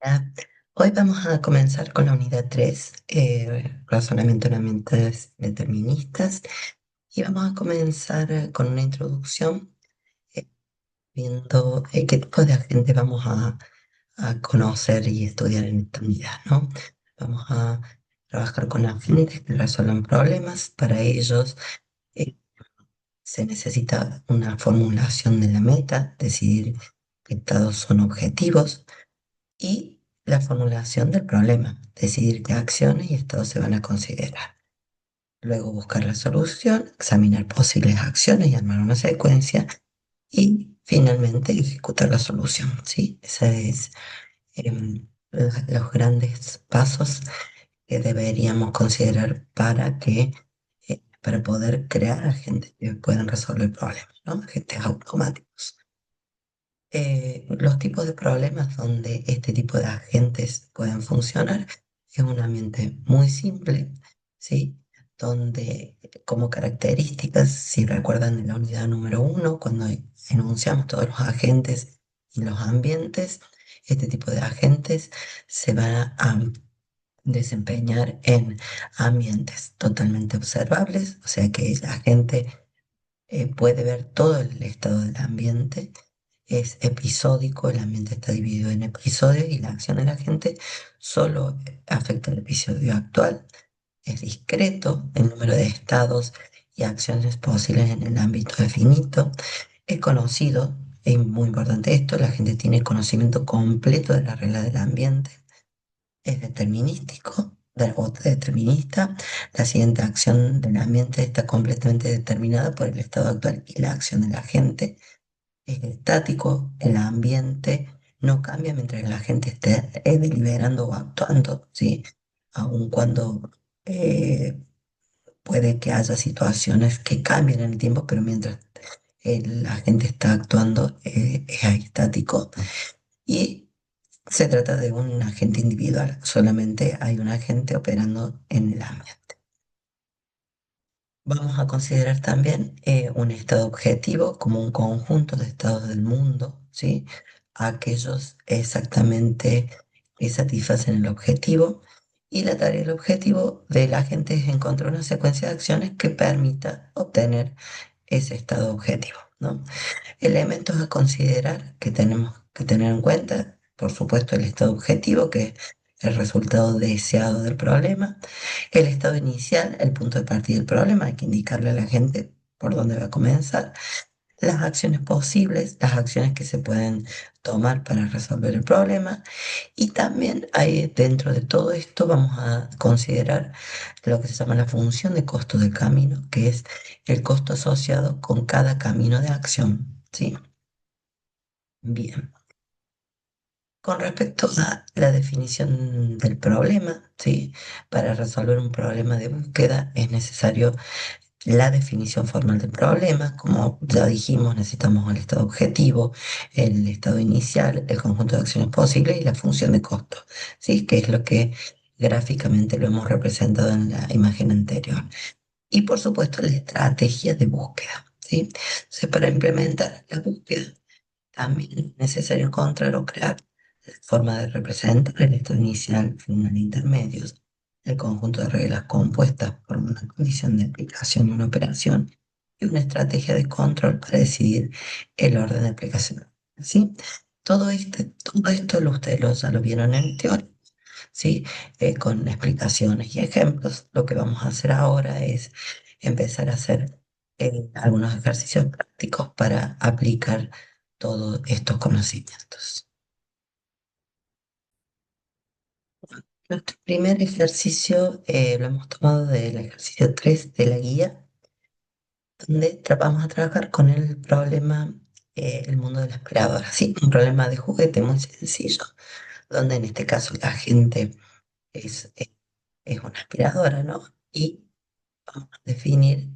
Hola. Hoy vamos a comenzar con la unidad 3, razonamiento en ambientes deterministas, y vamos a comenzar con una introducción, eh, viendo qué tipo de agentes vamos a conocer y estudiar en esta unidad, ¿no? Vamos a trabajar con agentes que resuelven problemas. Para ellos eh, se necesita una formulación de la meta, decidir qué estados son objetivos y la formulación del problema, decidir qué acciones y estados se van a considerar. Luego buscar la solución, examinar posibles acciones y armar una secuencia y finalmente ejecutar la solución, ¿sí? Esa es los grandes pasos que deberíamos considerar para poder crear agentes que puedan resolver problemas, ¿no? Agentes automáticos. Los tipos de problemas donde este tipo de agentes pueden funcionar es un ambiente muy simple, ¿sí? Donde como características, si recuerdan en la unidad número 1, cuando enunciamos todos los agentes y los ambientes, este tipo de agentes se van a desempeñar en ambientes totalmente observables, o sea que la gente puede ver todo el estado del ambiente. Es episódico, el ambiente está dividido en episodios y la acción de la gente solo afecta el episodio actual. Es discreto el número de estados y acciones posibles en el ámbito definido. Es conocido, es muy importante esto, la gente tiene conocimiento completo de la regla del ambiente. Es determinístico, o determinista. La siguiente acción del ambiente está completamente determinada por el estado actual y la acción de la gente. Es estático, el ambiente no cambia mientras la gente esté deliberando o actuando, ¿sí? Aun cuando puede que haya situaciones que cambien en el tiempo, pero mientras la gente está actuando, es estático. Y se trata de un agente individual, solamente hay un agente operando en el ambiente. Vamos a considerar también un estado objetivo como un conjunto de estados del mundo, ¿sí? Aquellos exactamente que satisfacen el objetivo, y la tarea del objetivo del agente es encontrar una secuencia de acciones que permita obtener ese estado objetivo, ¿no? Elementos a considerar que tenemos que tener en cuenta, por supuesto, el estado objetivo, que es el resultado deseado del problema. El estado inicial, el punto de partida del problema, hay que indicarle a la gente por dónde va a comenzar. Las acciones posibles, las acciones que se pueden tomar para resolver el problema. Y también hay, dentro de todo esto, vamos a considerar lo que se llama la función de costo del camino, que es el costo asociado con cada camino de acción, ¿sí? Bien. Con respecto a la definición del problema, ¿sí? Para resolver un problema de búsqueda es necesario la definición formal del problema. Como ya dijimos, necesitamos el estado objetivo, el estado inicial, el conjunto de acciones posibles y la función de costo, ¿sí? Que es lo que gráficamente lo hemos representado en la imagen anterior. Y por supuesto, la estrategia de búsqueda, ¿sí? Entonces, para implementar la búsqueda, también es necesario encontrar o crear la forma de representar el estado inicial, final e intermedios, el conjunto de reglas compuestas por una condición de aplicación y una operación, y una estrategia de control para decidir el orden de aplicación. ¿Sí? Todo esto ustedes ya lo vieron en teoría, ¿sí? Con explicaciones y ejemplos. Lo que vamos a hacer ahora es empezar a hacer algunos ejercicios prácticos para aplicar todos estos conocimientos. Nuestro primer ejercicio lo hemos tomado del ejercicio 3 de la guía, donde vamos a trabajar con el problema, el mundo de la aspiradora, ¿sí? Un problema de juguete muy sencillo, donde en este caso la gente es una aspiradora, ¿no? Y vamos a definir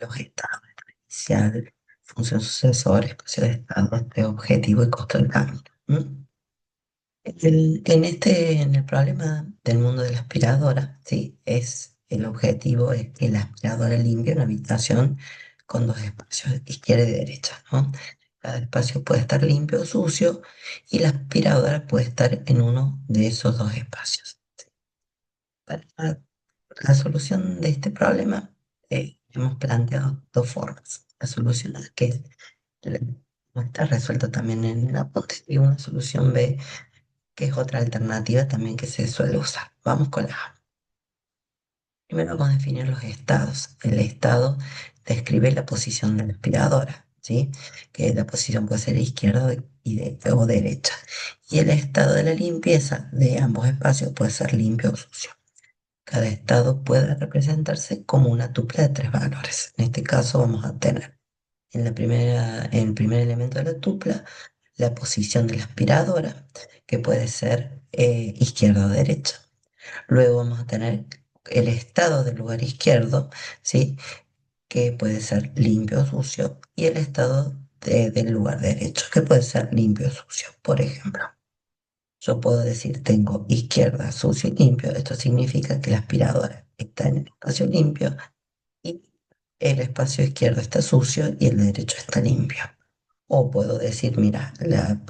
los estados inicial, función sucesora, espacio de estado, este objetivo y costo del cambio. ¿M? En el problema del mundo de la aspiradora, ¿sí? El objetivo es que la aspiradora limpie una habitación con dos espacios, izquierda y derecha, ¿no? Cada espacio puede estar limpio o sucio y la aspiradora puede estar en uno de esos dos espacios. Para la solución de este problema, hemos planteado dos formas. La solución A, que la- no está resuelta también en el apunte, y una solución B, que es otra alternativa también que se suele usar. Vamos con la A. Primero vamos a definir los estados. El estado describe la posición de la aspiradora, ¿sí? Que la posición puede ser izquierda o derecha. Y el estado de la limpieza de ambos espacios puede ser limpio o sucio. Cada estado puede representarse como una tupla de tres valores. En este caso vamos a tener en el primer elemento de la tupla la posición de la aspiradora, que puede ser izquierda o derecha. Luego vamos a tener el estado del lugar izquierdo, ¿sí? Que puede ser limpio o sucio, y el estado del lugar derecho, que puede ser limpio o sucio. Por ejemplo, yo puedo decir tengo izquierda, sucio y limpio. Esto significa que la aspiradora está en el espacio limpio y el espacio izquierdo está sucio y el derecho está limpio. O puedo decir, mira, la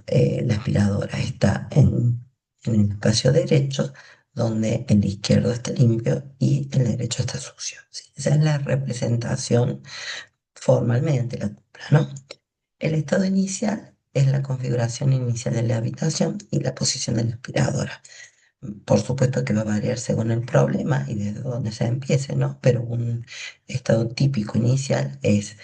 aspiradora está en el espacio derecho, donde el izquierdo está limpio y el derecho está sucio. ¿Sí? Esa es la representación formalmente, la tupla, ¿no? El estado inicial es la configuración inicial de la habitación y la posición de la aspiradora. Por supuesto que va a variar según el problema y desde dónde se empiece, ¿no? Pero un estado típico inicial es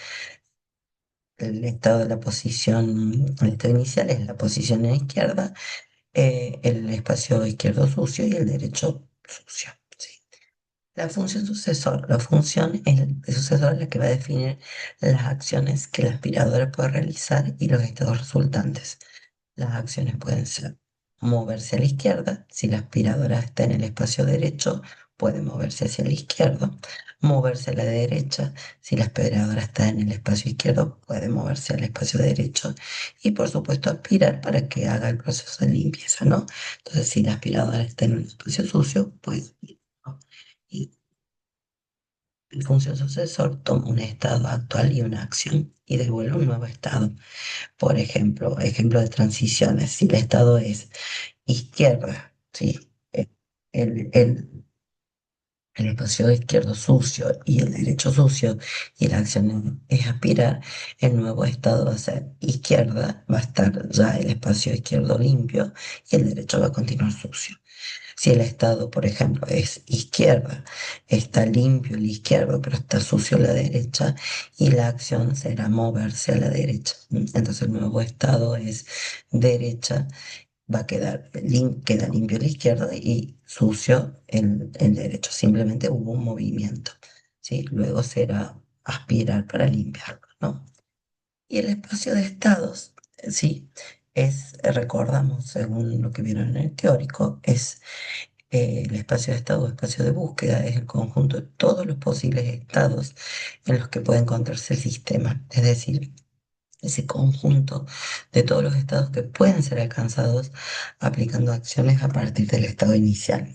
el estado de la posición, el estado inicial es la posición en izquierda, el espacio izquierdo sucio y el derecho sucio. ¿Sí? La función sucesor. La función es el sucesor es la que va a definir las acciones que la aspiradora puede realizar y los estados resultantes. Las acciones pueden ser moverse a la izquierda. Si la aspiradora está en el espacio derecho, puede moverse hacia la izquierda. Moverse a la derecha. Si la aspiradora está en el espacio izquierdo, puede moverse al espacio derecho. Y por supuesto, aspirar para que haga el proceso de limpieza, ¿no? Entonces, si la aspiradora está en un espacio sucio, pues, ¿no? Y el función sucesor toma un estado actual y una acción y devuelve un nuevo estado. Por ejemplo, ejemplo de transiciones. Si el estado es izquierda, ¿sí? Eh, El, el, el espacio izquierdo sucio y el derecho sucio, y la acción es aspirar, el nuevo estado va a ser izquierda, va a estar ya el espacio izquierdo limpio y el derecho va a continuar sucio. Si el estado, por ejemplo, es izquierda, está limpio el izquierdo, pero está sucio la derecha, y la acción será moverse a la derecha. Entonces el nuevo estado es derecha, va a queda limpio la izquierda y sucio el derecho. Simplemente hubo un movimiento, ¿sí? Luego será aspirar para limpiarlo, ¿no? Y el espacio de estados, sí, recordamos, según lo que vieron en el teórico, es el espacio de estado o espacio de búsqueda, es el conjunto de todos los posibles estados en los que puede encontrarse el sistema. Es decir, ese conjunto de todos los estados que pueden ser alcanzados aplicando acciones a partir del estado inicial.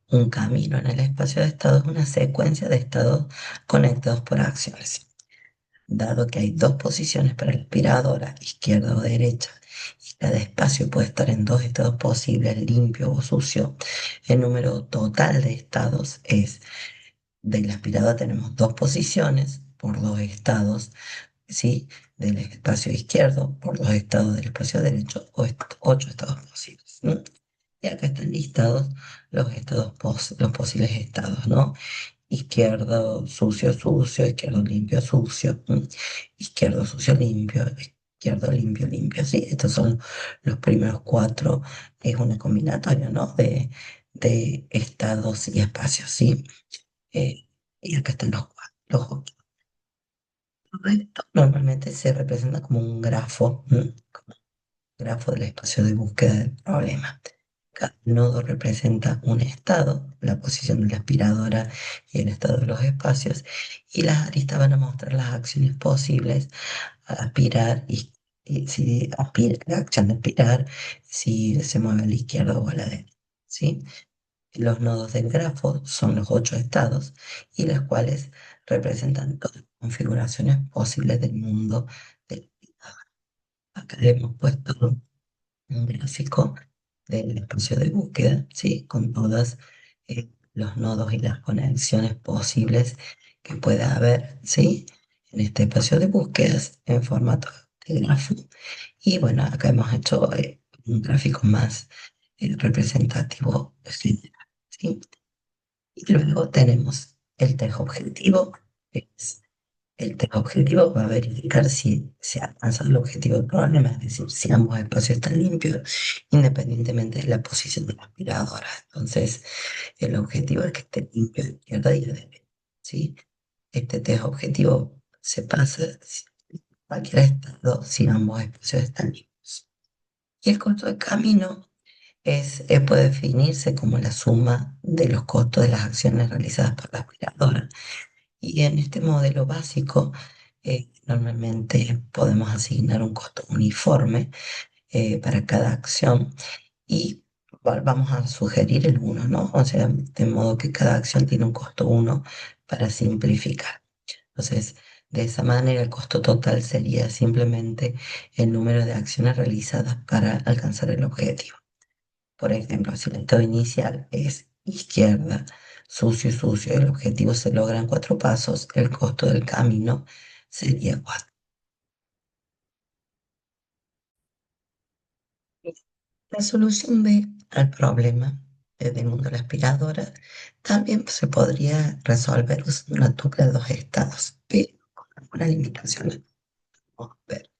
Un camino en el espacio de estado es una secuencia de estados conectados por acciones. Dado que hay dos posiciones para la aspiradora, izquierda o derecha, y cada espacio puede estar en dos estados posibles, limpio o sucio, el número total de estados es, de la aspiradora tenemos dos posiciones por dos estados, ¿sí? Del espacio izquierdo por dos estados del espacio derecho, o ocho estados posibles. ¿No? Y acá están listados los posibles estados, ¿no? Izquierdo sucio, sucio, izquierdo limpio, sucio, izquierdo sucio, limpio, izquierdo limpio, limpio. Sí, estos son los primeros cuatro, es una combinatoria, ¿no? De estados y espacios, ¿sí? Eh, y acá están los otros. Esto normalmente se representa como un grafo, como un grafo del espacio de búsqueda del problema. Cada nodo representa un estado, la posición de la aspiradora y el estado de los espacios, y las aristas van a mostrar las acciones posibles a aspirar y si aspira, la acción de aspirar, si se mueve a la izquierda o a la derecha. ¿Sí? Los nodos del grafo son los ocho estados y las cuales representan todas las configuraciones posibles del mundo del aspirador. Acá le hemos puesto un gráfico del espacio de búsqueda, ¿sí? Con todos los nodos y las conexiones posibles que pueda haber, ¿sí? En este espacio de búsquedas en formato de grafo. Y bueno, acá hemos hecho un gráfico más representativo, ¿sí? ¿Sí? Y luego tenemos el test objetivo, que es el test objetivo va a verificar si se ha alcanzado el objetivo del problema, es decir, si ambos espacios están limpios, independientemente de la posición de la aspiradora. Entonces, el objetivo es que esté limpio de izquierda y de derecha, ¿sí? Este test objetivo se pasa si cualquier estado si ambos espacios están limpios. Y el costo de camino puede definirse como la suma de los costos de las acciones realizadas por la aspiradora. Y en este modelo básico, normalmente podemos asignar un costo uniforme para cada acción y vamos a sugerir el uno, ¿no? O sea, de modo que cada acción tiene un costo uno para simplificar. Entonces, de esa manera, el costo total sería simplemente el número de acciones realizadas para alcanzar el objetivo. Por ejemplo, si el estado inicial es izquierda, sucio y sucio, el objetivo se logra en 4 pasos, el costo del camino sería 4. La solución B al problema del mundo de la aspiradora también se podría resolver usando una tupla de dos estados, pero con algunas limitaciones. Vamos a ver.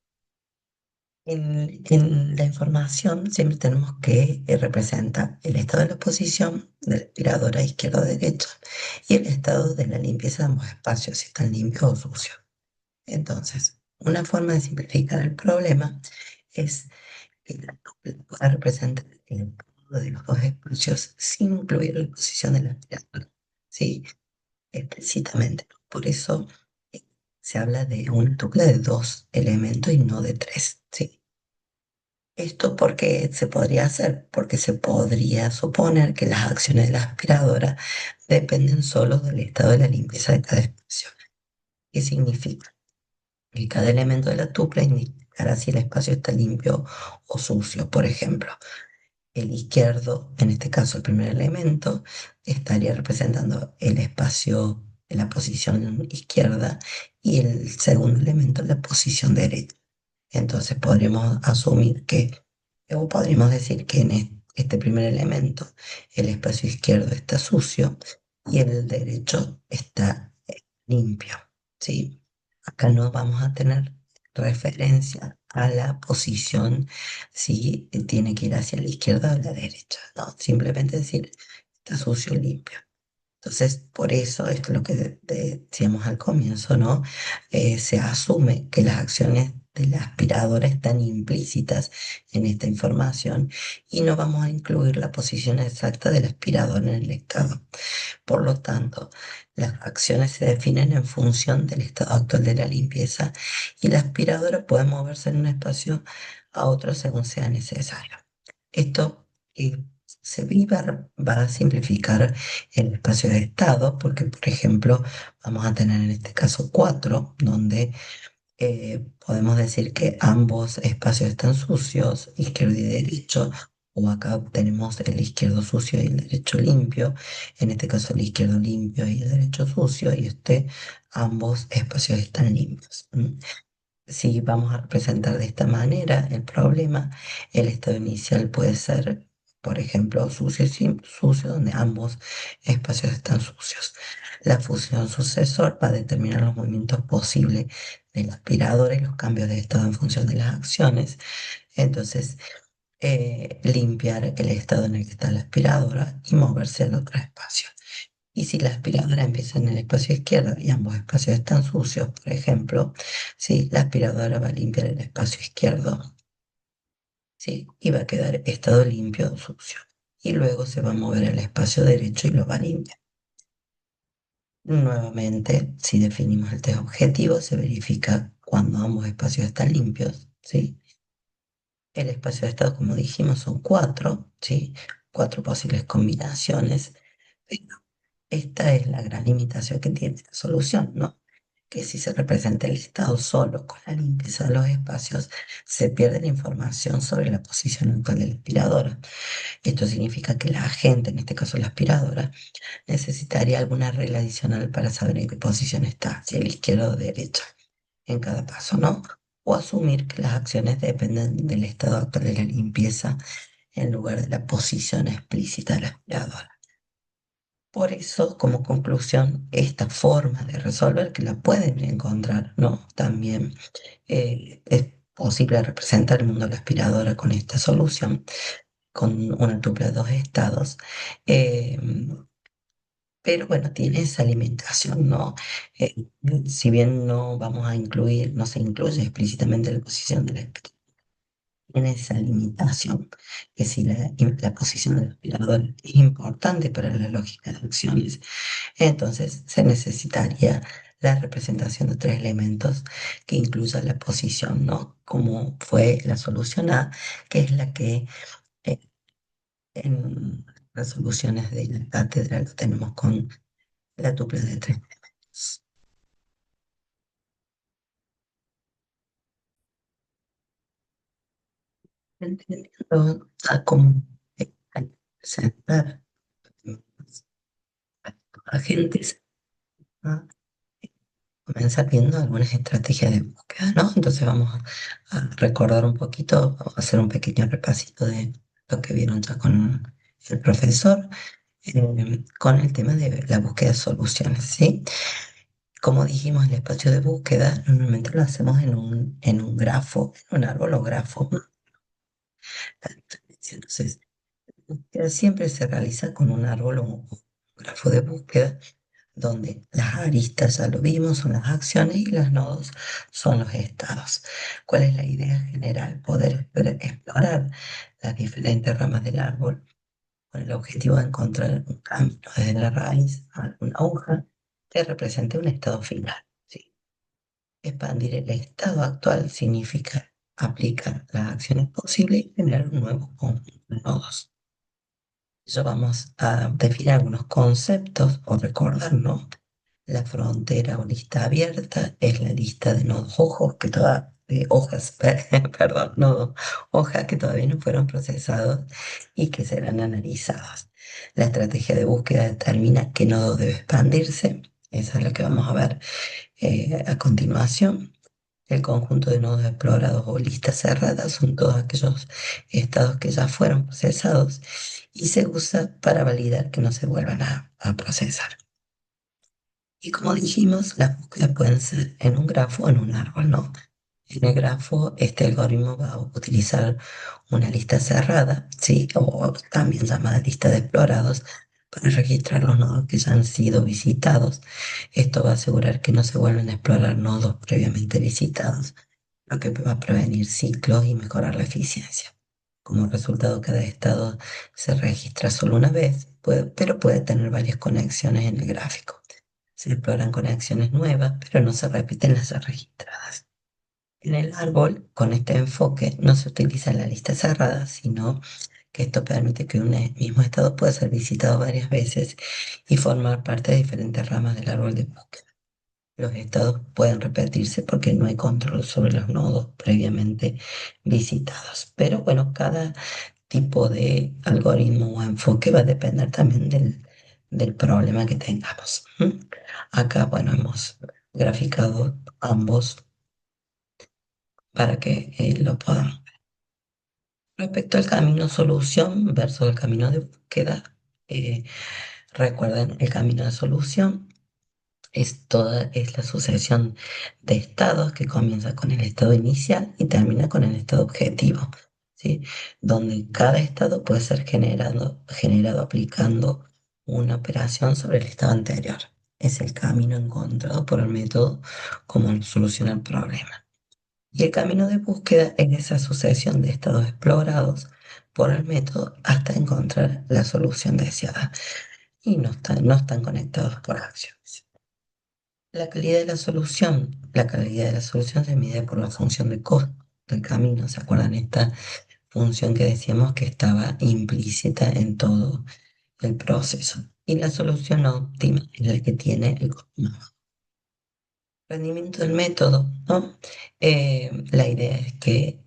En la información siempre tenemos que representar el estado de la posición de la aspiradora izquierda-derecha y el estado de la limpieza de ambos espacios, si están limpios o sucios. Entonces, una forma de simplificar el problema es que la tupla pueda representar el estado de los dos espacios sin incluir la posición de la aspiradora, ¿sí? Explícitamente. Por eso eh, se habla de una tupla de dos elementos y no de tres, ¿sí? Esto porque se podría hacer, porque se podría suponer que las acciones de la aspiradora dependen solo del estado de la limpieza de cada espacio. ¿Qué significa? Que cada elemento de la tupla indicará si el espacio está limpio o sucio. Por ejemplo, el izquierdo, en este caso el primer elemento, estaría representando el espacio en la posición izquierda y el segundo elemento en la posición derecha. Entonces podríamos asumir que, o podríamos decir que en este primer elemento el espacio izquierdo está sucio y el derecho está limpio, ¿sí? Acá no vamos a tener referencia a la posición si tiene que ir hacia la izquierda o la derecha, no, simplemente decir está sucio y limpio. Entonces, por eso es lo que decíamos al comienzo, ¿no? Se asume que las acciones de la aspiradora están implícitas en esta información y no vamos a incluir la posición exacta del aspirador en el estado. Por lo tanto, las acciones se definen en función del estado actual de la limpieza y la aspiradora puede moverse en un espacio a otro según sea necesario. Esto va a simplificar el espacio de estado porque, por ejemplo, vamos a tener en este caso cuatro, donde podemos decir que ambos espacios están sucios, izquierdo y derecho, o acá tenemos el izquierdo sucio y el derecho limpio, en este caso el izquierdo limpio y el derecho sucio, y ambos espacios están limpios. Si vamos a representar de esta manera el problema, el estado inicial puede ser, por ejemplo, sucio y sucio, donde ambos espacios están sucios. La función sucesor va a determinar los movimientos posibles del aspirador y los cambios de estado en función de las acciones. Entonces, limpiar el estado en el que está la aspiradora y moverse al otro espacio. Y si la aspiradora empieza en el espacio izquierdo y ambos espacios están sucios, por ejemplo, sí, la aspiradora va a limpiar el espacio izquierdo, sí, y va a quedar estado limpio o sucio. Y luego se va a mover al espacio derecho y lo va a limpiar. Nuevamente, si definimos el test objetivo, se verifica cuando ambos espacios están limpios, ¿sí? El espacio de estado, como dijimos, son cuatro, ¿sí? Cuatro posibles combinaciones. Pero esta es la gran limitación que tiene esta solución, ¿no? que si se representa el estado solo con la limpieza de los espacios, se pierde la información sobre la posición actual de la aspiradora. Esto significa que la agente, en este caso la aspiradora, necesitaría alguna regla adicional para saber en qué posición está, si a la izquierda o derecha, en cada paso, ¿no? O asumir que las acciones dependen del estado actual de la limpieza en lugar de la posición explícita de la aspiradora. Por eso, como conclusión, esta forma de resolver, que la pueden encontrar, ¿no? También es posible representar el mundo de la aspiradora con esta solución, con una tupla de dos estados. eh, pero bueno, tiene esa alimentación, ¿no? Eh, si bien no vamos a incluir, no se incluye explícitamente la posición de la aspiradora, tiene esa limitación, que si la posición del aspirador es importante para la lógica de acciones, entonces se necesitaría la representación de tres elementos que incluyan la posición, ¿no? Como fue la solución A, que es la que eh, en resoluciones de la cátedra lo tenemos con la tupla de tres elementos. Entendiendo a cómo hay que presentar agentes, ¿no? Comenzar viendo algunas estrategias de búsqueda, ¿no? Entonces vamos a recordar un poquito, vamos a hacer un pequeño repasito de lo que vieron ya con el profesor, con el tema de la búsqueda de soluciones, ¿sí? Como dijimos, el espacio de búsqueda normalmente lo hacemos en un grafo, en un árbol o grafo. Entonces, la búsqueda siempre se realiza con un árbol o un grafo de búsqueda donde las aristas, ya lo vimos, son las acciones y los nodos son los estados. ¿Cuál es la idea general? Poder explorar las diferentes ramas del árbol con el objetivo de encontrar un camino desde la raíz a una hoja que represente un estado final. ¿Sí? Expandir el estado actual significa aplicar las acciones posibles y generar un nuevo conjunto de nodos. Eso vamos a definir algunos conceptos o recordarnos. La frontera o lista abierta es la lista de nodos ojos que de hojas, perdón, nodos, hojas que todavía no fueron procesados y que serán analizados. La estrategia de búsqueda determina qué nodo debe expandirse. Esa es la que vamos a ver a continuación. El conjunto de nodos explorados o listas cerradas son todos aquellos estados que ya fueron procesados y se usa para validar que no se vuelvan a procesar. Y como dijimos, las búsquedas pueden ser en un grafo o en un árbol, ¿no? En el grafo, este algoritmo va a utilizar una lista cerrada, ¿sí? O también llamada lista de explorados, para registrar los nodos que ya han sido visitados. Esto va a asegurar que no se vuelvan a explorar nodos previamente visitados, lo que va a prevenir ciclos y mejorar la eficiencia. Como resultado, cada estado se registra solo una vez, pero puede tener varias conexiones en el gráfico. Se exploran conexiones nuevas, pero no se repiten las ya registradas. En el árbol, con este enfoque, no se utiliza la lista cerrada, sino que esto permite que un mismo estado pueda ser visitado varias veces y formar parte de diferentes ramas del árbol de búsqueda. Los estados pueden repetirse porque no hay control sobre los nodos previamente visitados. Pero bueno, cada tipo de algoritmo o enfoque va a depender también del problema que tengamos. ¿M? Acá, bueno, hemos graficado ambos para que lo podamos. Respecto al camino solución versus el camino de búsqueda, eh, recuerden, el camino de solución es la sucesión de estados que comienza con el estado inicial y termina con el estado objetivo, ¿sí? Donde cada estado puede ser generado aplicando una operación sobre el estado anterior. Es el camino encontrado por el método como soluciona el problema. Y el camino de búsqueda es esa sucesión de estados explorados por el método hasta encontrar la solución deseada. Y no están conectados por acciones. La calidad de la solución se mide por la función de costo del camino. ¿Se acuerdan esta función que decíamos que estaba implícita en todo el proceso? Y la solución óptima es la que tiene el costo más bajo. Rendimiento del método, ¿no? La idea es que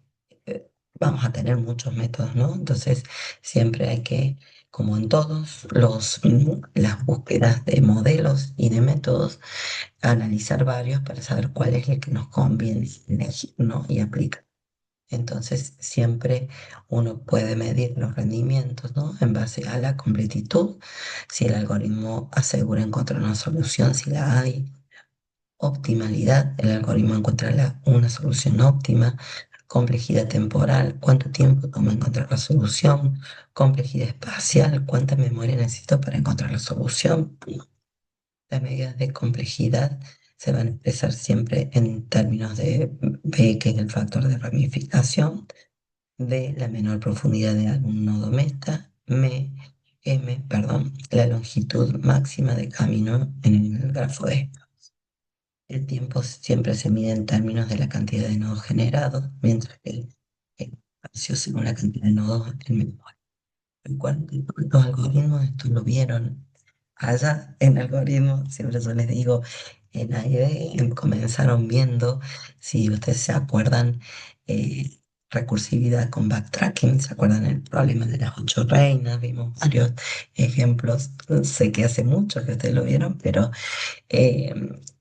vamos a tener muchos métodos, ¿no? Entonces, siempre hay que, como en todos las búsquedas de modelos y de métodos, analizar varios para saber cuál es el que nos conviene elegir, ¿no? Y aplicar. Entonces, siempre uno puede medir los rendimientos, ¿no? En base a la completitud, si el algoritmo asegura encontrar una solución, si la hay. Optimalidad, el algoritmo encuentra una solución óptima. Complejidad temporal, cuánto tiempo toma encontrar la solución. Complejidad espacial, cuánta memoria necesito para encontrar la solución. Las medidas de complejidad se van a expresar siempre en términos de B, que es el factor de ramificación, D, la menor profundidad de algún nodo meta, perdón, la longitud máxima de camino en el grafo D. El tiempo siempre se mide en términos de la cantidad de nodos generados, mientras que el espacio según la cantidad de nodos en memoria. En cuanto a los algoritmos, esto lo vieron allá en algoritmos, siempre yo les digo, en AID comenzaron viendo, si ustedes se acuerdan, recursividad con backtracking, ¿se acuerdan el problema de las ocho reinas? Vimos varios ejemplos, sé que hace mucho que ustedes lo vieron, pero eh,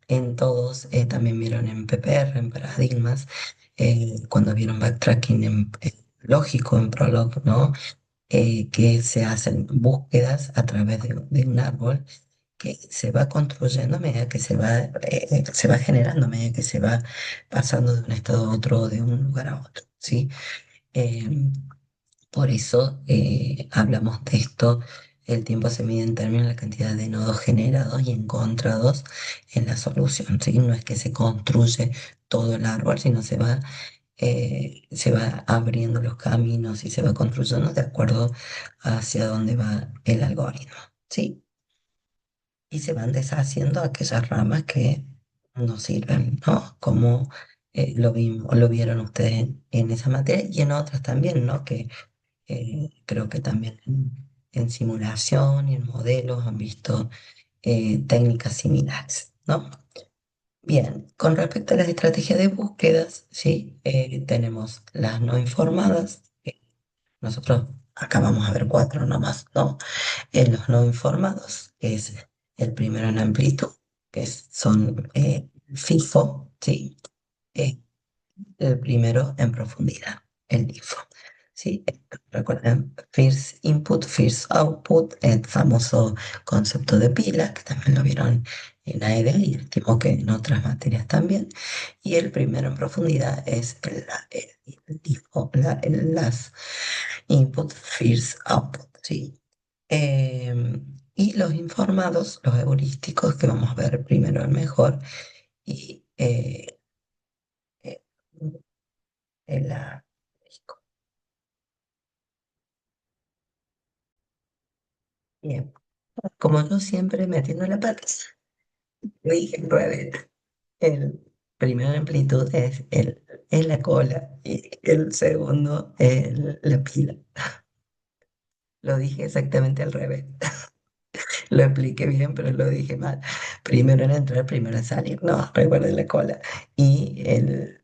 en todos, también vieron en PPR, en paradigmas, cuando vieron backtracking en lógico, en Prolog, ¿no? Que se hacen búsquedas a través de un árbol que se va construyendo a medida que se va generando, a medida que se va pasando de un estado a otro, de un lugar a otro, ¿sí? Em, por eso hablamos de esto. El tiempo se mide en términos de la cantidad de nodos generados y encontrados en la solución, ¿sí? No es que se construye todo el árbol, sino se va abriendo los caminos y se va construyendo de acuerdo hacia dónde va el algoritmo, ¿sí? Y se van deshaciendo aquellas ramas que no sirven, ¿no? Como lo vieron ustedes en esa materia y en otras también, ¿no? Que creo que también en simulación y en modelos han visto técnicas similares, ¿no? Bien, con respecto a las estrategias de búsquedas, sí, tenemos las no informadas. Nosotros acá vamos a ver cuatro nomás, ¿no? Los no informados, que es el primero en amplitud, son FIFO, ¿sí? Eh, el primero en profundidad, el LIFO. ¿Sí? Recuerden, First Input, First Output, el famoso concepto de pila, que también lo vieron en AED y estimo que en otras materias también. Y el primero en profundidad es el LIFO, las Input, First Output. ¿Sí? Y los informados, los heurísticos, que vamos a ver primero el mejor, y eh, la... Bien, como yo siempre metiendo la pata, le dije al revés. El primero en amplitud es la cola y el segundo es la pila. Lo dije exactamente al revés. Lo expliqué bien, pero lo dije mal. Primero en entrar, primero en salir. No, recuerden la cola. Y el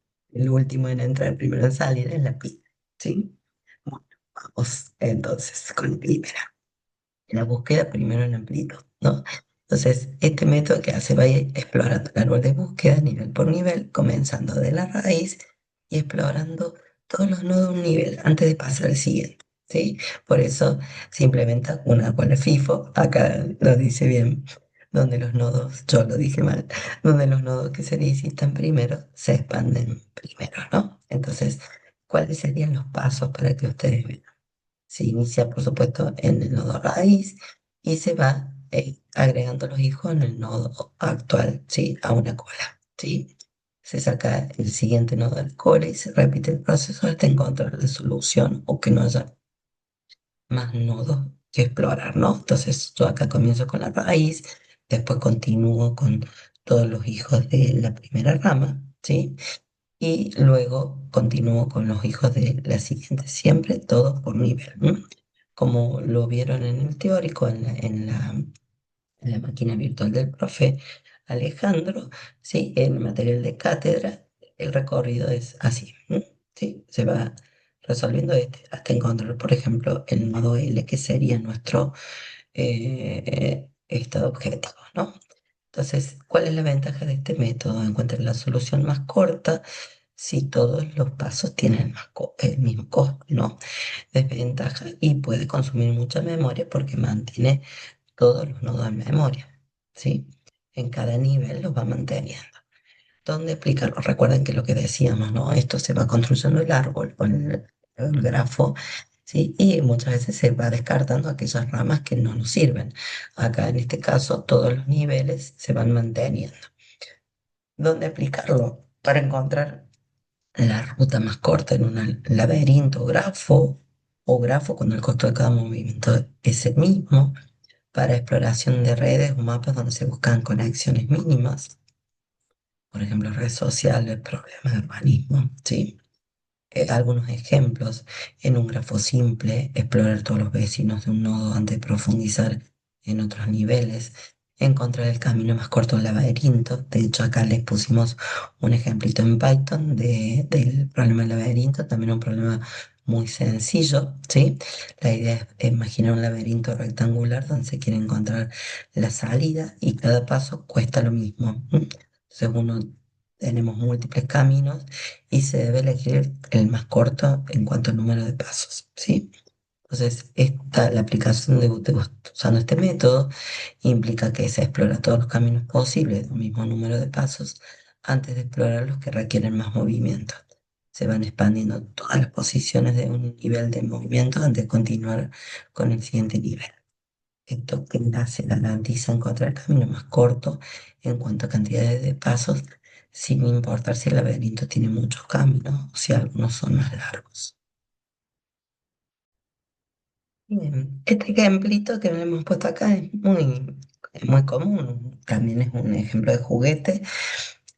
último en entrar, primero en salir es la pila. ¿Sí? Bueno, vamos entonces con la primera. La búsqueda primero en amplitud, ¿no? Entonces, este método que hace va a ir explorando el árbol de búsqueda nivel por nivel, comenzando de la raíz y explorando todos los nodos de un nivel antes de pasar al siguiente, ¿sí? Por eso se implementa un árbol FIFO, acá lo dice bien, donde los nodos, yo lo dije mal, donde los nodos que se necesitan primero se expanden primero, ¿no? Entonces, ¿cuáles serían los pasos para que ustedes vean? Se inicia, por supuesto, en el nodo raíz y se va agregando los hijos en el nodo actual, ¿sí? A una cola, ¿sí? Se saca el siguiente nodo del cola y se repite el proceso hasta encontrar la solución o que no haya más nodos que explorar, ¿no? Entonces yo acá comienzo con la raíz, después continúo con todos los hijos de la primera rama, ¿sí? Y luego continúo con los hijos de la siguiente, siempre todos por nivel, ¿no? Como lo vieron en el teórico, en la máquina virtual del profe, Alejandro, ¿sí? En el material de cátedra, el recorrido es así, ¿sí? Se va resolviendo hasta encontrar, por ejemplo, el nodo L, que sería nuestro estado objetivo, ¿no? Entonces, ¿cuál es la ventaja de este método? Encuentra la solución más corta si todos los pasos tienen el mismo costo, ¿no? Desventaja y puede consumir mucha memoria porque mantiene todos los nodos en memoria, ¿sí? En cada nivel los va manteniendo. ¿Dónde explicarlo? Recuerden que lo que decíamos, ¿no? Esto se va construyendo el árbol o el grafo, ¿sí? Y muchas veces se va descartando aquellas ramas que no nos sirven. Acá en este caso todos los niveles se van manteniendo. ¿Dónde aplicarlo? Para encontrar la ruta más corta en un laberinto o grafo cuando el costo de cada movimiento es el mismo, para exploración de redes o mapas donde se buscan conexiones mínimas, por ejemplo, redes sociales, problemas de urbanismo, ¿sí? Algunos ejemplos, en un grafo simple, explorar todos los vecinos de un nodo antes de profundizar en otros niveles, encontrar el camino más corto del laberinto. De hecho, acá les pusimos un ejemplito en Python del problema del laberinto, también un problema muy sencillo, ¿sí? La idea es imaginar un laberinto rectangular donde se quiere encontrar la salida y cada paso cuesta lo mismo. Entonces, tenemos múltiples caminos y se debe elegir el más corto en cuanto al número de pasos, ¿sí? Entonces, la aplicación usando este método implica que se explora todos los caminos posibles de un mismo número de pasos antes de explorar los que requieren más movimiento. Se van expandiendo todas las posiciones de un nivel de movimiento antes de continuar con el siguiente nivel. Esto que se garantiza encontrar el camino más corto en cuanto a cantidades de pasos, sin importar si el laberinto tiene muchos caminos o si algunos son más largos. Bien, este ejemplito que le hemos puesto acá es muy común, también es un ejemplo de juguete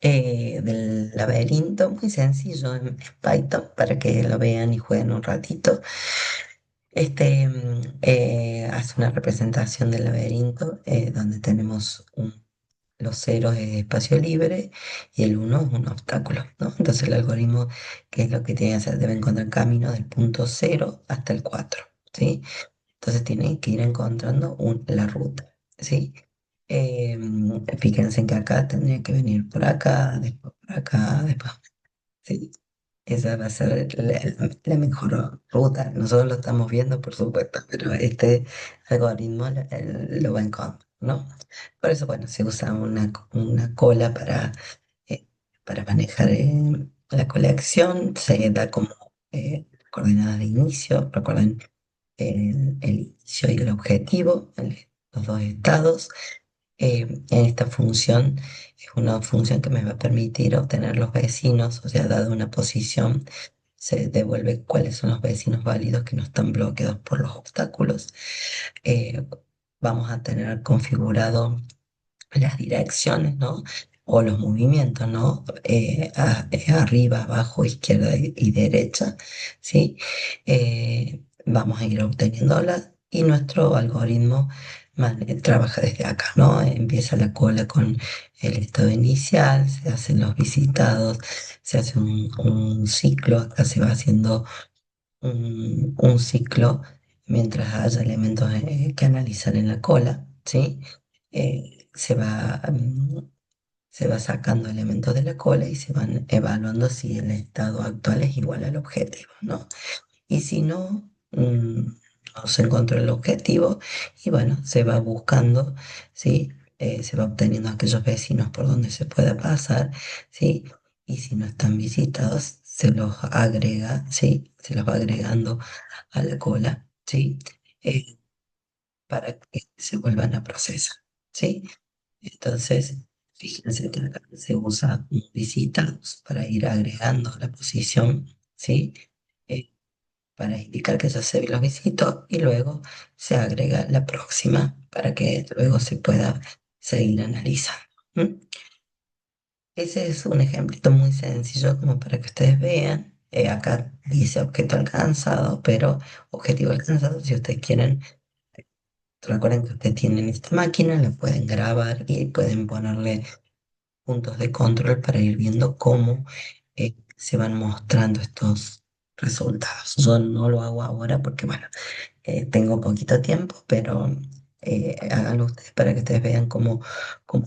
del laberinto, muy sencillo en Python para que lo vean y jueguen un ratito. Hace una representación del laberinto donde tenemos los ceros es espacio libre y el uno es un obstáculo, ¿no? Entonces el algoritmo, ¿qué es lo que tiene que hacer? Debe encontrar camino del punto cero hasta el 4, ¿sí? Entonces tiene que ir encontrando la ruta, ¿sí? Fíjense que acá tendría que venir por acá, después, ¿sí? Esa va a ser la mejor ruta. Nosotros lo estamos viendo, por supuesto, pero este algoritmo lo va a encontrar, ¿no? Por eso, bueno, se usa una cola eh, para manejar la colección. Se da como coordenadas de inicio. Recuerden el inicio y el objetivo, los dos estados. En esta función es una función que me va a permitir obtener los vecinos, o sea, dada una posición, se devuelve cuáles son los vecinos válidos que no están bloqueados por los obstáculos. Eh, Vamos a tener configurado las direcciones, ¿no? O los movimientos, ¿no? Arriba, abajo, izquierda y derecha, ¿sí? Vamos a ir obteniéndolas y nuestro algoritmo trabaja desde acá, ¿no? Empieza la cola con el estado inicial, se hacen los visitados, se hace un ciclo, acá se va haciendo un ciclo mientras haya elementos que analizar en la cola, ¿sí? Se va sacando elementos de la cola y se van evaluando si el estado actual es igual al objetivo, ¿no? Y si no, no se encontró el objetivo y bueno, se va buscando, ¿sí? Se va obteniendo aquellos vecinos por donde se pueda pasar, ¿sí? Y si no están visitados, se los agrega, ¿sí? Se los va agregando a la cola, ¿sí? Eh, para que se vuelvan a procesar, ¿sí? Entonces, fíjense que acá se usa un visitados para ir agregando la posición, ¿sí? Eh, para indicar que ya se los visitó y luego se agrega la próxima para que luego se pueda seguir analizando. ¿M? Ese es un ejemplito muy sencillo como para que ustedes vean. Acá dice objeto alcanzado, pero objetivo alcanzado, si ustedes quieren, recuerden que ustedes tienen esta máquina, la pueden grabar y pueden ponerle puntos de control para ir viendo cómo se van mostrando estos resultados. Yo no lo hago ahora porque, bueno, tengo poquito tiempo, pero háganlo ustedes para que ustedes vean cómo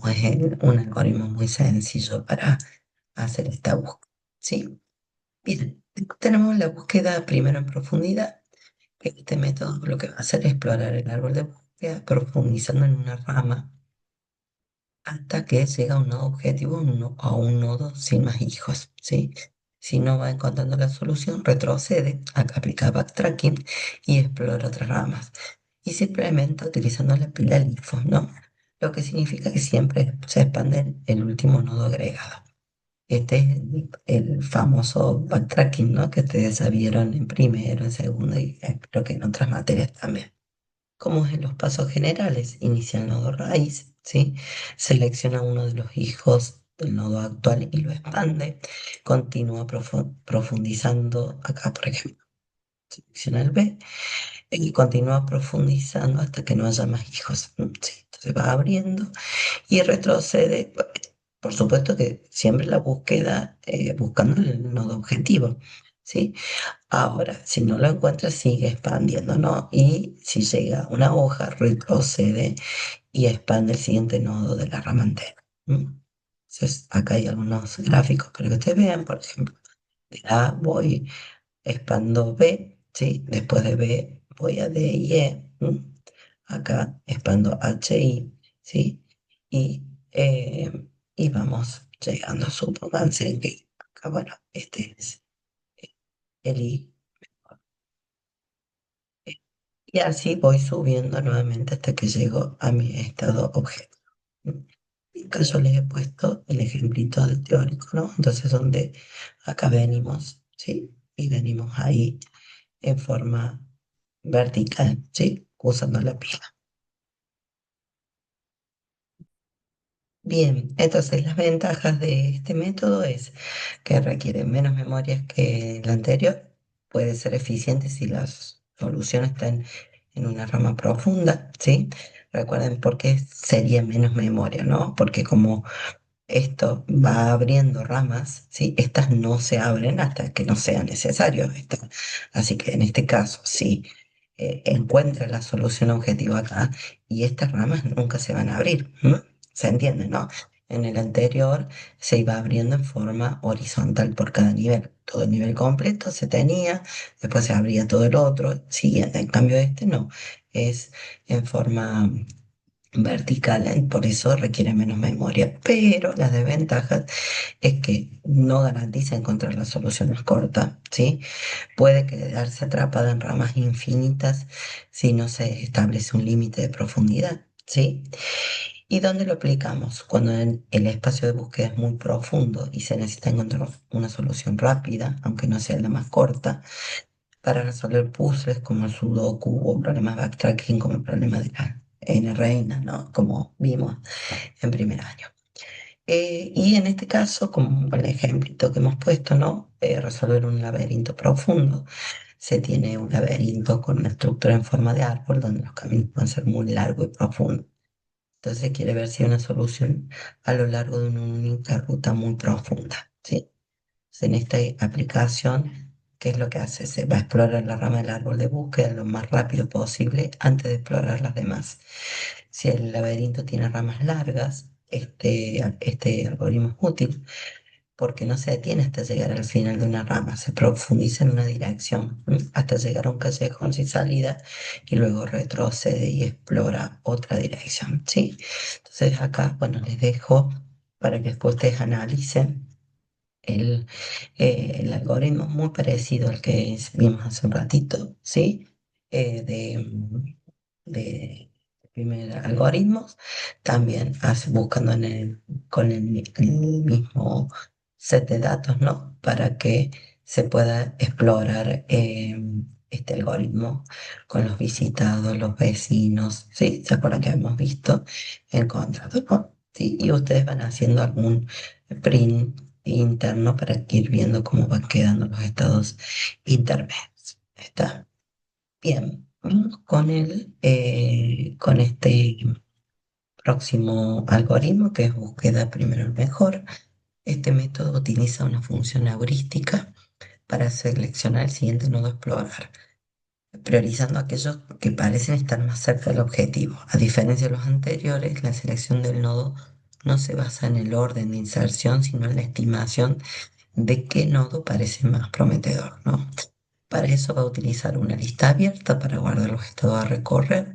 es un algoritmo muy sencillo para hacer esta búsqueda. ¿Sí? Bien, tenemos la búsqueda primero en profundidad, que este método lo que va a hacer es explorar el árbol de búsqueda profundizando en una rama hasta que llega a un nodo objetivo a un nodo sin más hijos, ¿sí? Si no va encontrando la solución, retrocede, acá aplica backtracking y explora otras ramas. Y se implementa utilizando la pila LIFO, ¿no? Lo que significa que siempre se expande el último nodo agregado. Este es el famoso backtracking, ¿no? Que ustedes ya vieron en primero, en segundo y espero que en otras materias también. Como en los pasos generales, inicia el nodo raíz, ¿sí? Selecciona uno de los hijos del nodo actual y lo expande. Continúa profundizando, acá por ejemplo, selecciona el B y continúa profundizando hasta que no haya más hijos. ¿Sí? Entonces va abriendo y retrocede. Por supuesto que siempre la búsqueda buscando el nodo objetivo, ¿sí? Ahora, si no lo encuentra, sigue expandiendo, ¿no? Y si llega a una hoja, retrocede y expande el siguiente nodo de la rama entera. ¿Mm? Entonces, acá hay algunos gráficos para que ustedes vean, por ejemplo, de A voy, expando B, ¿sí? Después de B voy a D y E. Acá expando H, I, ¿sí? Y, eh, y vamos llegando, supónganse que acá, bueno, este es el I. Y así voy subiendo nuevamente hasta que llego a mi estado objeto. En caso les he puesto el ejemplito del teórico, ¿no? Entonces, donde acá venimos, ¿sí? Y venimos ahí en forma vertical, ¿sí? Usando la pila. Bien, entonces las ventajas de este método es que requiere menos memoria que el anterior, puede ser eficiente si las soluciones están en una rama profunda, ¿sí? Recuerden por qué sería menos memoria, ¿no? Porque como esto va abriendo ramas, ¿sí? Estas no se abren hasta que no sea necesario. Así que en este caso, si encuentra la solución objetiva acá y estas ramas nunca se van a abrir. ¿Se entiende, no? En el anterior se iba abriendo en forma horizontal por cada nivel. Todo el nivel completo se tenía, después se abría todo el otro, siguiente. En cambio, este no, es en forma vertical, por eso requiere menos memoria. Pero la desventaja es que no garantiza encontrar la solución más corta, ¿sí? Puede quedarse atrapada en ramas infinitas si no se establece un límite de profundidad, ¿sí? ¿Y dónde lo aplicamos? Cuando el espacio de búsqueda es muy profundo y se necesita encontrar una solución rápida, aunque no sea la más corta, para resolver puzzles como el Sudoku o problemas de backtracking como el problema de la N reina, ¿no? Como vimos en primer año. Y en este caso, como el ejemplito que hemos puesto, ¿no? Resolver un laberinto profundo. Se tiene un laberinto con una estructura en forma de árbol donde los caminos pueden ser muy largos y profundos. Entonces se quiere ver si hay una solución a lo largo de una única ruta muy profunda, ¿sí? En esta aplicación, ¿qué es lo que hace? Se va a explorar la rama del árbol de búsqueda lo más rápido posible antes de explorar las demás. Si el laberinto tiene ramas largas, este algoritmo es útil porque no se detiene hasta llegar al final de una rama, se profundiza en una dirección hasta llegar a un callejón sin salida y luego retrocede y explora otra dirección, ¿sí? Entonces acá, bueno, les dejo para que después ustedes analicen el, el algoritmo muy parecido al que vimos hace un ratito, ¿sí? De primer algoritmos, también buscando con el mismo set de datos, ¿no? Para que se pueda explorar este algoritmo con los visitados, los vecinos, ¿sí? ¿Se acuerdan que hemos visto encontrado, ¿no? Sí, y ustedes van haciendo algún print interno para ir viendo cómo van quedando los estados intermedios. ¿Está? Bien, vamos con con este Próximo algoritmo, que es búsqueda primero el mejor. Este método utiliza una función heurística para seleccionar el siguiente nodo a explorar, priorizando aquellos que parecen estar más cerca del objetivo. A diferencia de los anteriores, la selección del nodo no se basa en el orden de inserción, sino en la estimación de qué nodo parece más prometedor, ¿no? Para eso va a utilizar una lista abierta para guardar los estados a recorrer.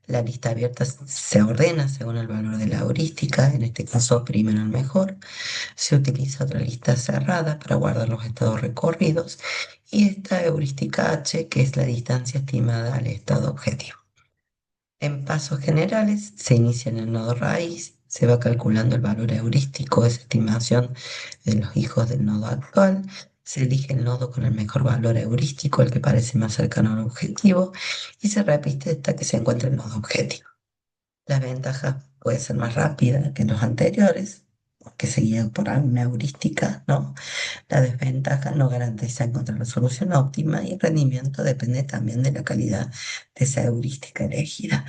La lista abierta se ordena según el valor de la heurística, en este caso primero el mejor. Se utiliza otra lista cerrada para guardar los estados recorridos y esta heurística H, que es la distancia estimada al estado objetivo. En pasos generales, se inicia en el nodo raíz, se va calculando el valor heurístico, esa estimación de los hijos del nodo actual, se elige el nodo con el mejor valor heurístico, el que parece más cercano al objetivo, y se repite hasta que se encuentre el nodo objetivo. Las ventajas puede ser más rápida que los anteriores, porque se guían por alguna heurística, ¿no? La desventaja no garantiza encontrar la solución óptima y el rendimiento depende también de la calidad de esa heurística elegida.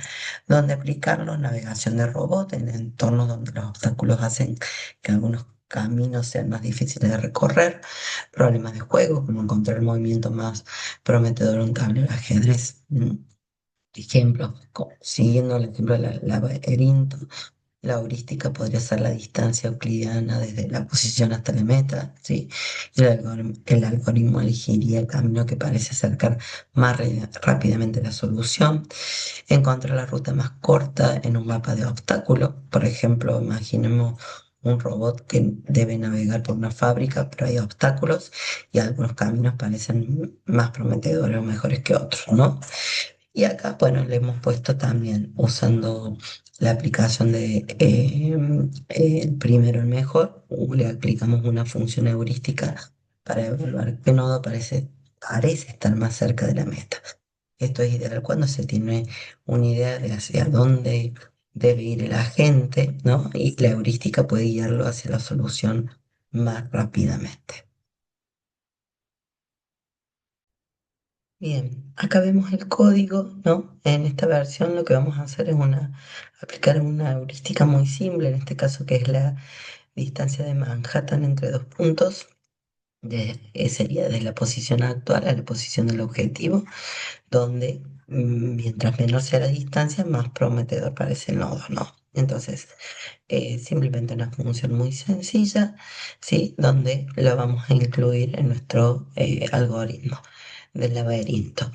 Donde aplicarlo, navegación de robot en entornos donde los obstáculos hacen que algunos caminos sean más difíciles de recorrer, problemas de juego, como encontrar el movimiento más prometedor en un tablero de ajedrez. Ejemplo, siguiendo el ejemplo del laberinto, la heurística podría ser la distancia euclidiana desde la posición hasta la meta, ¿sí? Y el algoritmo elegiría el camino que parece acercar más rápidamente la solución. Encontrar la ruta más corta en un mapa de obstáculos. Por ejemplo, imaginemos un robot que debe navegar por una fábrica, pero hay obstáculos y algunos caminos parecen más prometedores o mejores que otros, ¿no? Y acá, bueno, le hemos puesto también usando la aplicación de el primero el mejor, le aplicamos una función heurística para evaluar qué nodo parece estar más cerca de la meta. Esto es ideal cuando se tiene una idea de hacia dónde debe ir el agente, ¿no? Y la heurística puede guiarlo hacia la solución más rápidamente. Bien, acá vemos el código, ¿no? En esta versión lo que vamos a hacer es aplicar una heurística muy simple, en este caso que es la distancia de Manhattan entre dos puntos, sería de la posición actual a la posición del objetivo, donde mientras menor sea la distancia, más prometedor parece el nodo, ¿no? Entonces, simplemente una función muy sencilla, ¿sí? Donde la vamos a incluir en nuestro algoritmo del laberinto.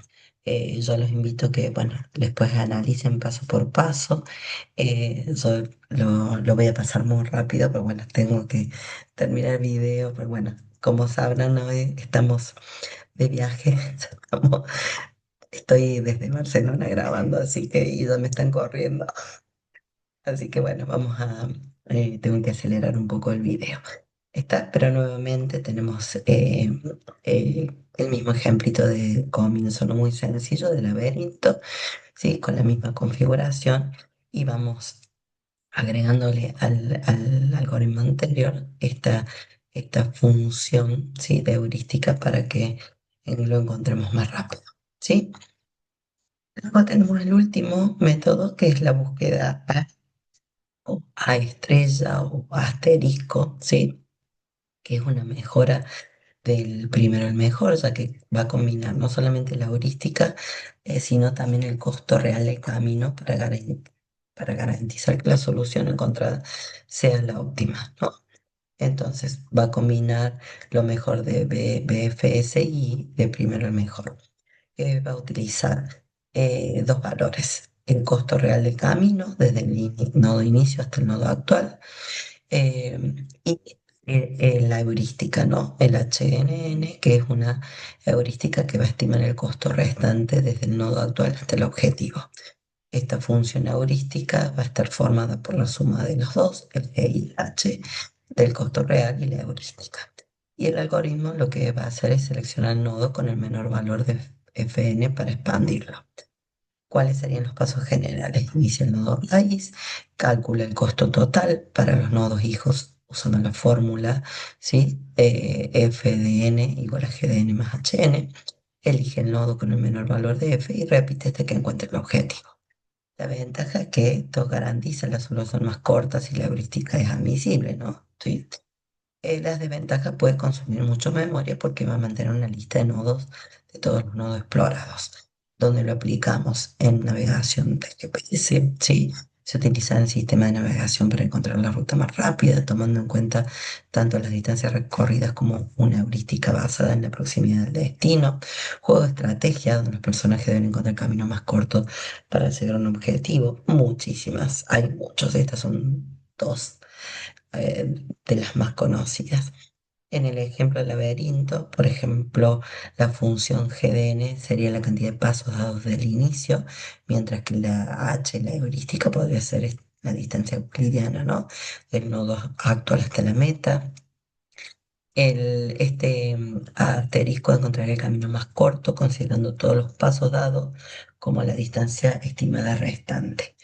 Yo los invito a que, bueno, después analicen paso por paso. Yo lo voy a pasar muy rápido, pero bueno, tengo que terminar el video, pero bueno, como sabrán, hoy estamos de viaje, estoy desde Barcelona grabando, así que y ya me están corriendo. Así que bueno, tengo que acelerar un poco el video. Pero nuevamente tenemos el mismo ejemplito de comienzo, no muy sencillo, de laberinto, ¿sí? Con la misma configuración y vamos agregándole al algoritmo anterior esta función, ¿sí? De heurística para que lo encontremos más rápido, ¿sí? Luego tenemos el último método que es la búsqueda a estrella o asterisco, ¿sí? Que es una mejora del primero el mejor, ya que va a combinar no solamente la heurística, sino también el costo real del camino para garantizar que la solución encontrada sea la óptima, ¿no? Entonces va a combinar lo mejor de BFS y de primero el mejor. Va a utilizar dos valores: el costo real del camino, desde el nodo inicio hasta el nodo actual, y la heurística, ¿no? El HNN, que es una heurística que va a estimar el costo restante desde el nodo actual hasta el objetivo. Esta función heurística va a estar formada por la suma de los dos, el E y el H, del costo real y la heurística. Y el algoritmo lo que va a hacer es seleccionar el nodo con el menor valor de Fn para expandirlo. ¿Cuáles serían los pasos generales? Inicia el nodo raíz, calcula el costo total para los nodos hijos usando la fórmula, ¿sí? F de n igual a G de n más Hn. Elige el nodo con el menor valor de f y repite hasta que encuentre el objetivo. La ventaja es que esto garantiza la solución más corta si la heurística es admisible, ¿no? Sí. Las desventajas puede consumir mucho memoria porque va a mantener una lista de nodos de todos los nodos explorados. Donde lo aplicamos en navegación de GPS, sí, se utiliza el sistema de navegación para encontrar la ruta más rápida, tomando en cuenta tanto las distancias recorridas como una heurística basada en la proximidad del destino. Juego de estrategia donde los personajes deben encontrar caminos más cortos para llegar a un objetivo. Muchísimas, hay muchos, estas son dos de las más conocidas. En el ejemplo del laberinto, por ejemplo, la función GDN sería la cantidad de pasos dados del inicio, mientras que la H, la heurística, podría ser la distancia euclidiana, ¿no? El nodo actual hasta la meta. Asterisco encontrar el camino más corto, considerando todos los pasos dados como la distancia estimada restante.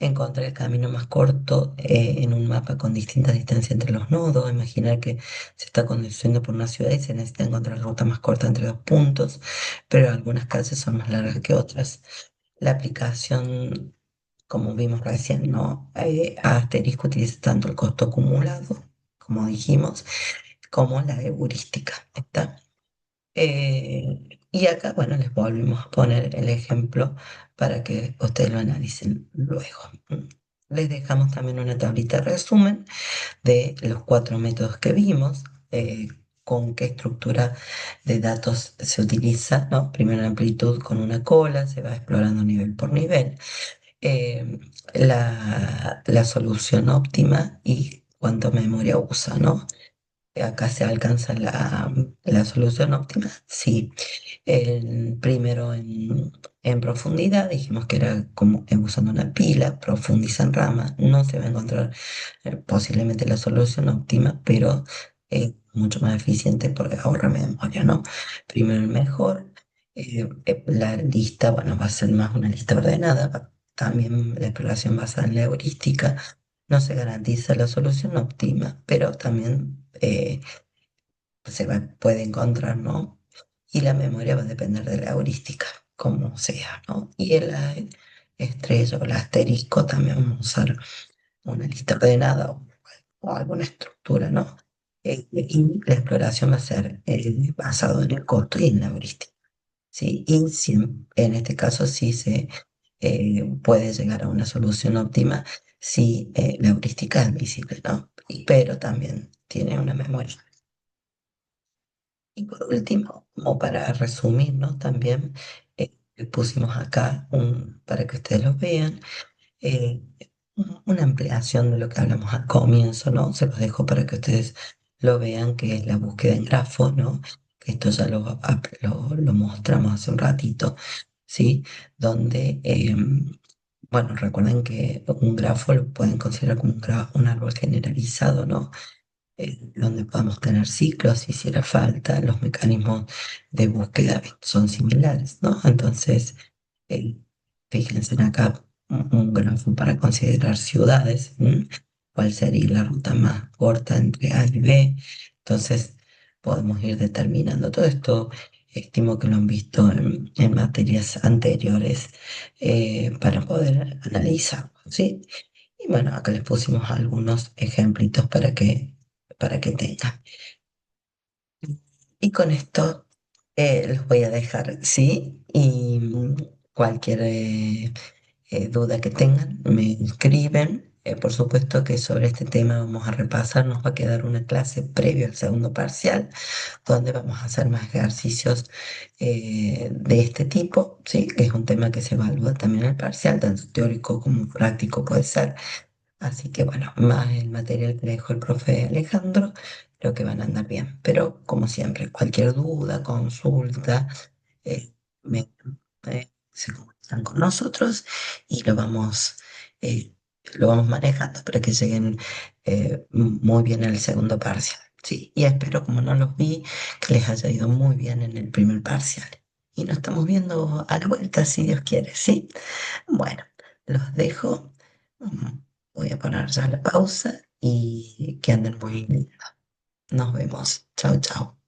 Encontrar el camino más corto en un mapa con distintas distancias entre los nodos. Imaginar que se está conduciendo por una ciudad y se necesita encontrar la ruta más corta entre dos puntos, pero algunas calles son más largas que otras. La aplicación, como vimos recién, ¿no? Asterisco utiliza tanto el costo acumulado, como dijimos, como la heurística. ¿Está? Y acá, bueno, les volvemos a poner el ejemplo para que ustedes lo analicen luego. Les dejamos también una tablita de resumen de los cuatro métodos que vimos, con qué estructura de datos se utiliza, ¿no? Primero la amplitud con una cola, se va explorando nivel por nivel, eh, la solución óptima y cuánta memoria usa, ¿no? Acá se alcanza la solución óptima. Sí, el primero en profundidad, dijimos que era como usando una pila, profundiza en rama, no se va a encontrar posiblemente la solución óptima, pero es mucho más eficiente porque ahorra memoria, ¿no? Primero el mejor, la lista, bueno, va a ser más una lista ordenada, también la exploración basada en la heurística, no se garantiza la solución óptima, pero también puede encontrar, ¿no? Y la memoria va a depender de la heurística, como sea, ¿no? Y el estrella o el asterisco también vamos a usar una lista ordenada o alguna estructura, ¿no? Y la exploración va a ser basado en el costo y en la heurística, ¿sí? Y si en este caso sí se puede llegar a una solución óptima si la heurística es visible, ¿no? Pero también tiene una memoria. Y por último, como para resumir, ¿no? También pusimos acá, para que ustedes lo vean, eh, una ampliación de lo que hablamos al comienzo, ¿no? Se los dejo para que ustedes lo vean, que es la búsqueda en grafos, ¿no? Que esto ya lo mostramos hace un ratito, ¿sí? Donde, bueno, recuerden que un grafo lo pueden considerar como un árbol generalizado, ¿no? Donde podemos tener ciclos si hiciera falta, los mecanismos de búsqueda son similares, ¿no? Entonces, eh, fíjense en acá un grafo para considerar ciudades, ¿m? ¿Cuál sería la ruta más corta entre A y B? Entonces, podemos ir determinando todo esto. Estimo que lo han visto en materias anteriores para poder analizar, ¿sí? Y bueno, acá les pusimos algunos ejemplitos para que tengan. Y con esto los voy a dejar, ¿sí? Y cualquier duda que tengan, me escriben. Por supuesto que sobre este tema vamos a repasar, nos va a quedar una clase previo al segundo parcial, donde vamos a hacer más ejercicios de este tipo, ¿sí? Que es un tema que se evalúa también en el parcial, tanto teórico como práctico puede ser. Así que bueno, más el material que le dejó el profe Alejandro, creo que van a andar bien. Pero como siempre, cualquier duda, consulta, eh, me- se comunican con nosotros y eh, lo vamos manejando para que lleguen muy bien en el segundo parcial. Sí, y espero, como no los vi, que les haya ido muy bien en el primer parcial. Y nos estamos viendo a la vuelta, si Dios quiere, ¿sí? Bueno, los dejo. Mm, Voy a poner ya la pausa y que anden muy bien. Nos vemos. Chao, chao.